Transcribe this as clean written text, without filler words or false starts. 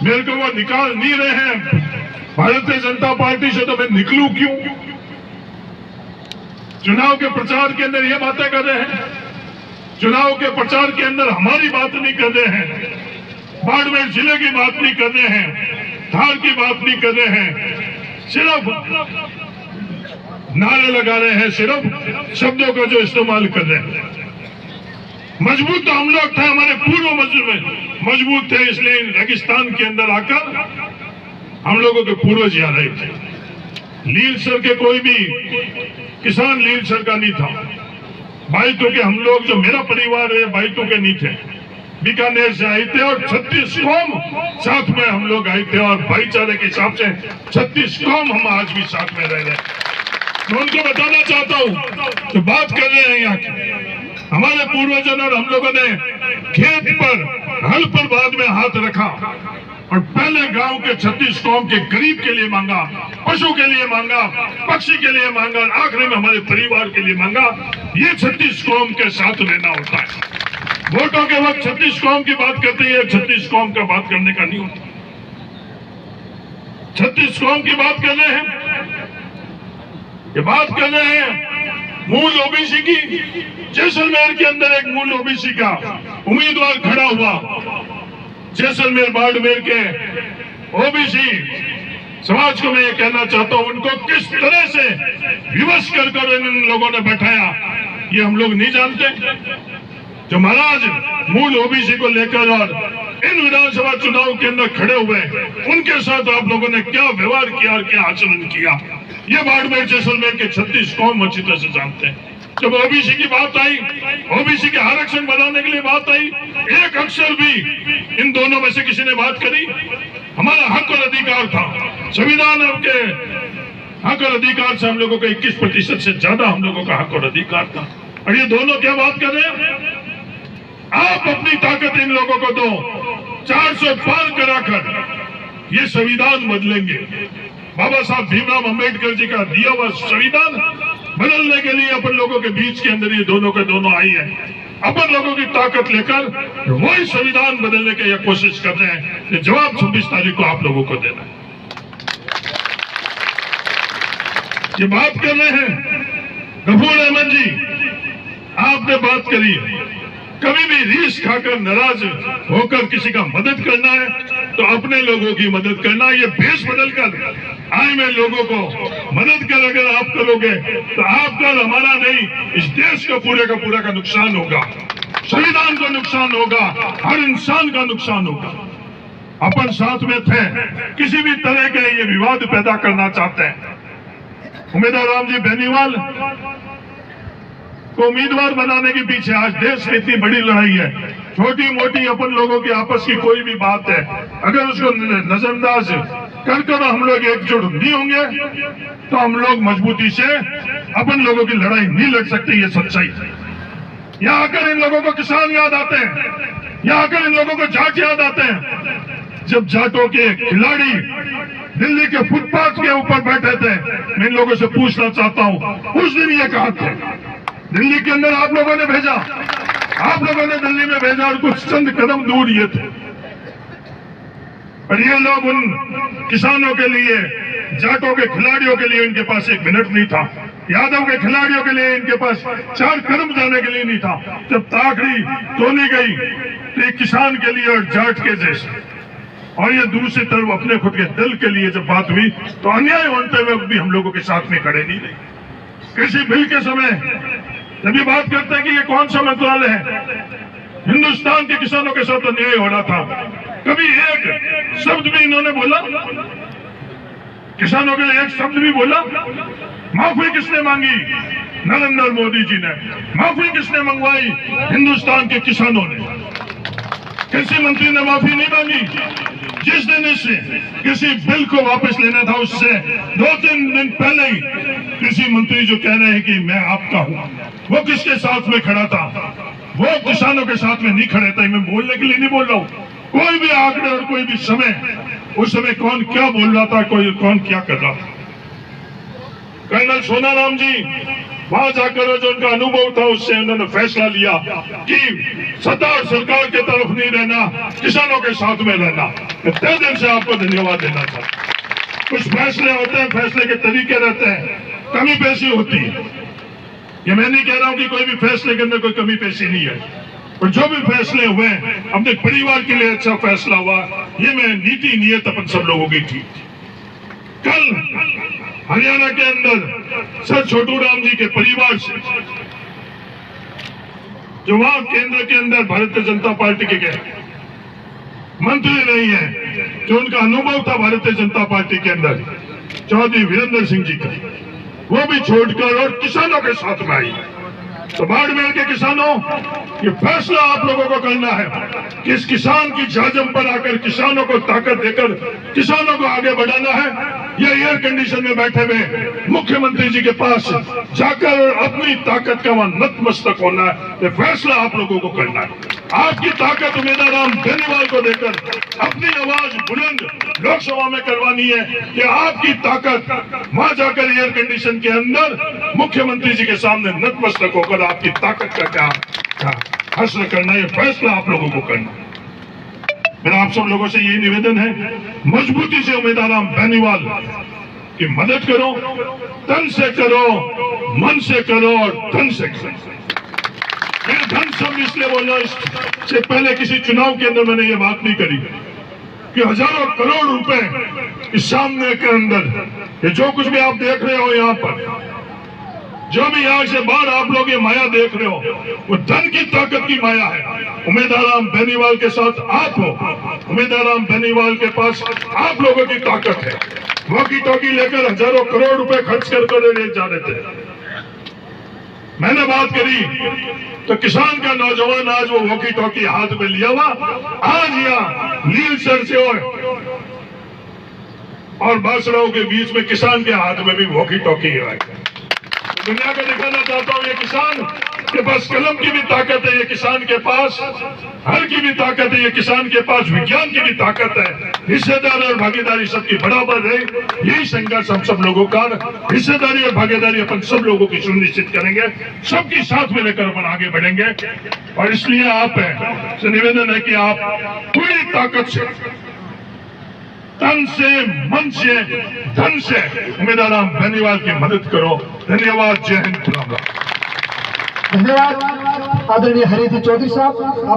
मेरे को वो निकाल नहीं रहे हैं भारतीय जनता पार्टी से, तो मैं निकलूं क्यों? चुनाव के प्रचार के अंदर ये बातें कर रहे हैं, चुनाव के प्रचार के अंदर हमारी बात नहीं कर रहे हैं, बाड़मेर जिले की बात नहीं कर रहे हैं, धार की बात नहीं कर रहे हैं, सिर्फ नारे लगा रहे हैं, सिर्फ शब्दों का जो इस्तेमाल कर रहे हैं। मजबूत तो हम लोग थे, हमारे पूर्व मजबूत थे, इसलिए रेगिस्तान के अंदर आकर हम लोगों के पूर्वज यहाँ रहे थे। लील सर के कोई भी किसान लील सर का नहीं था। बाइतों के हम लोग, जो मेरा परिवार है, बाइतों के नहीं थे, बीकानेर से आए थे और 36 कौम साथ में हम लोग आए थे, और भाईचारे के हिसाब से 36 कौम हम आज भी साथ में रह रहे हैं। मैं उनको बताना चाहता हूँ जो बात कर रहे हैं यहाँ की, हमारे पूर्वजों और हम लोगों ने खेत पर हल पर बाद में हाथ रखा और पहले गांव के 36 कौम के गरीब के लिए मांगा, पशु के लिए मांगा, पक्षी के लिए मांगा, और आखिरी में हमारे परिवार के लिए मांगा। ये 36 कौम के साथ रहना होता है। वोटों के वक्त 36 कौम की बात करते हैं, 36 कौम का बात करने का नहीं होता। 36 कौम की बात कर रहे हैं, ये बात कर रहे हैं मूल ओबीसी की। जैसलमेर के अंदर एक मूल ओबीसी का उम्मीदवार खड़ा हुआ, जैसलमेर बाड़मेर के ओबीसी समाज को मैं ये कहना चाहता हूं, उनको किस तरह से विवश कर इन लोगों ने बैठाया ये हम लोग नहीं जानते। जो महाराज मूल ओबीसी को लेकर और इन विधानसभा चुनाव के अंदर खड़े हुए, उनके साथ आप लोगों ने क्या व्यवहार किया और क्या आचरण किया, ये बाड़मेर जैसलमेर के 36 कौम अच्छी तरह से जानते हैं। जब ओबीसी की बात आई, ओबीसी के आरक्षण बढ़ाने के लिए बात आई, एक अक्षर भी इन दोनों में से किसी ने बात करी? हमारा हक और अधिकार था, संविधान के हक और अधिकार से हम लोगों का 21% से ज्यादा हम लोगों का हक और अधिकार था, और ये दोनों क्या बात कर रहे हैं? आप अपनी ताकत इन लोगों को दो, 400 पार कराकर ये संविधान बदलेंगे। बाबा साहब भीमराव अंबेडकर जी का दिया हुआ संविधान बदलने के लिए अपन लोगों के बीच के अंदर ये दोनों के दोनों आई है। अपन लोगों की ताकत लेकर वही संविधान बदलने की कोशिश कर रहे हैं। ये जवाब 26 तारीख को आप लोगों को देना है। ये बात कर रहे हैं गफूर अहमद जी, आपने बात करी, कभी भी रीस खाकर नाराज होकर किसी का मदद करना है तो अपने लोगों की मदद करना। ये भेष बदलकर आए में लोगों को मदद कर अगर आप करोगे तो आपका और हमारा नहीं, इस देश का पूरे का नुकसान होगा, संविधान का नुकसान होगा, हर इंसान का नुकसान होगा। अपन साथ में थे, किसी भी तरह के ये विवाद पैदा करना चाहते हैं। उम्मीदवार राम जी बेनीवाल को उम्मीदवार बनाने के पीछे आज देश में इतनी बड़ी लड़ाई है। छोटी मोटी अपन लोगों की आपस की कोई भी बात है, अगर उसको नजरअंदाज कर हम लोग एकजुट नहीं होंगे तो हम लोग मजबूती से अपन लोगों की लड़ाई नहीं लड़ सकते। ये सच्चाई है। यहाँ आकर इन लोगों को किसान याद आते हैं, यहाँ आकर इन लोगों को जाट याद आते हैं। जब जाटों के खिलाड़ी दिल्ली के फुटपाथ के ऊपर बैठे थे, मैं इन लोगों से पूछना चाहता हूँ, उस दिन ये कहा थे दिल्ली के अंदर आप लोगों ने भेजा, आप लोगों ने दिल्ली में भेजा और कुछ चंद कदम दूर ये थे, और ये लोग उन किसानों के लिए, जाटों के खिलाड़ियों के लिए इनके पास 1 मिनट नहीं था, यादव के खिलाड़ियों के लिए इनके पास 4 कदम जाने के लिए नहीं था। जब ताकड़ी तोली गई तो एक किसान के लिए और जाट के जैसे, और ये दूसरी तरफ अपने खुद के दिल के लिए जब बात हुई तो अन्याय होते हुए भी हम लोगों के साथ में खड़े नहीं रहे। कृषि बिल के समय जब ये बात करते हैं कि ये कौन सा मंत्रालय है, हिंदुस्तान के किसानों के साथ अन्याय हो रहा था, कभी एक शब्द भी इन्होंने बोला? किसानों के लिए एक शब्द भी बोला? माफी किसने मांगी? नरेंद्र मोदी जी ने। माफी किसने मंगवाई? हिंदुस्तान के किसानों ने। कृषि मंत्री ने माफी नहीं मांगी। जिस दिन इस कृषि बिल को वापस लेना था उससे 2-3 दिन पहले ही कृषि मंत्री जो कह रहे हैं कि मैं आपका हूं, वो किसके साथ में खड़ा था? वो किसानों के साथ में नहीं खड़े थे। मैं बोलने के लिए नहीं बोल रहा हूं, कोई भी आंकड़े और कोई भी समय, उस समय कौन क्या बोल रहा था, कोई कौन क्या कर रहा था। कर्नल सोनाराम जी वहां जाकर जो उनका अनुभव था उससे उन्होंने फैसला लिया कि सत्ता और सरकार के तरफ नहीं रहना, किसानों के साथ में रहना। मैं तहे दिल से आपको धन्यवाद देना चाहता हूं। कुछ फैसले होते हैं, फैसले के तरीके रहते हैं, कमी पेशी होती है। ये मैं नहीं कह रहा हूं कि कोई भी फैसले के अंदर कोई कमी पेशी नहीं है, और जो भी फैसले हुए अपने परिवार के लिए अच्छा फैसला हुआ, ये मैं नीति नियत अपन सब लोगों की थी। कल हरियाणा के अंदर सर छोटू राम जी के परिवार से जो वहां केंद्र के अंदर भारतीय जनता पार्टी के गए मंत्री नहीं है, जो उनका अनुभव था भारतीय जनता पार्टी के अंदर, चौधरी वीरेंद्र सिंह जी का, वो भी छोड़कर और किसानों के साथ में आई। तो बाड़मेर के किसानों, ये फैसला आप लोगों को करना है कि इस किसान की जाजम पर आकर किसानों को ताकत देकर किसानों को आगे बढ़ाना है, या एयर कंडीशन में बैठे हुए मुख्यमंत्री जी के पास जाकर अपनी ताकत का वहां नतमस्तक होना है। ये फैसला आप लोगों को करना है। आपकी ताकत उम्मीदवार राम बेनीवाल को देकर अपनी आवाज बुलंद लोकसभा में करवानी है कि आपकी ताकत वहां जाकर एयर कंडीशन के अंदर मुख्यमंत्री जी के सामने नतमस्तक होकर आपकी ताकत का क्या हासिल करना है, फैसला आप लोगों को करना है। मेरा आप सब लोगों से यही निवेदन है, मजबूती से उम्मीदवार राम बेनीवाल की मदद करो, तन से करो, मन से करो और धन से करो। मैं धन शब्द इसलिए बोल रहा हूं, इससे पहले किसी चुनाव के अंदर मैंने ये बात नहीं करी कि हजारों करोड़ रुपए इस सामने के अंदर ये जो कुछ भी आप देख रहे हो, यहाँ पर जो भी यहाँ से बाहर आप लोग ये माया देख रहे हो, वो धन की ताकत की माया है। उम्मीदवार राम बेनीवाल के साथ आप हो, उम्मीदवार राम बेनीवाल के पास आप लोगों की ताकत है। वॉकी टॉकी लेकर हजारों करोड़ रुपए खर्च कर ले जा रहे थे। मैंने बात करी तो किसान का नौजवान आज वो वॉकी टॉकी हाथ में लिया हुआ, आज यहाँ नील सर से और बासड़ाओं के बीच में किसान के हाथ में भी वॉकी टॉकी है। दुनिया को दिखाना चाहता हूँ, ये किसान के पास कलम की भी ताकत है, ये किसान के पास हल की भी ताकत है, ये किसान के पास विज्ञान की भी ताकत है। हिस्सेदारी और भागीदारी सबकी बराबर है, यही संघर्ष हम सब लोगों का, हिस्सेदारी और भागीदारी अपन सब लोगों की सुनिश्चित करेंगे, सबकी साथ में लेकर अपन आगे बढ़ेंगे। और इसलिए आप से निवेदन है कि आप पूरी ताकत से, तन से, मन से, धन से उम्मीदवार राम बेनीवाल की मदद करो। धन्यवाद। जय हिंद। धन्यवाद आदरणीय हरिजी चौधरी साहब।